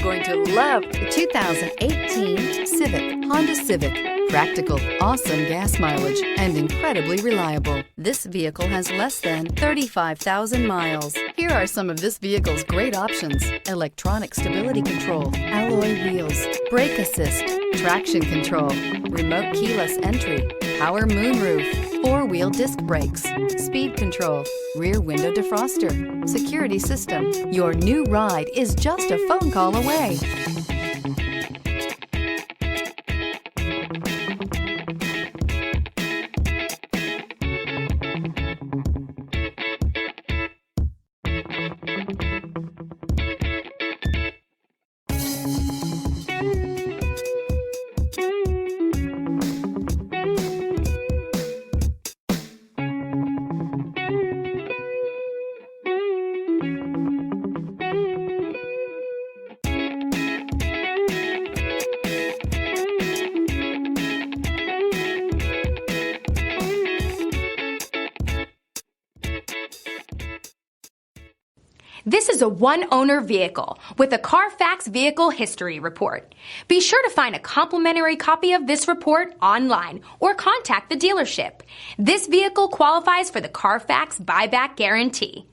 going to love the 2018 Civic, Honda Civic. Practical, awesome gas mileage, and incredibly reliable. This vehicle has less than 35,000 miles. Here are some of this vehicle's great options: electronic stability control, alloy wheels, brake assist, traction control, remote keyless entry, power moonroof, four-wheel disc brakes, speed control, rear window defroster, security system. Your new ride is just a phone call away. This is a one-owner vehicle with a Carfax Vehicle History Report. Be sure to find a complimentary copy of this report online or contact the dealership. This vehicle qualifies for the Carfax Buyback Guarantee.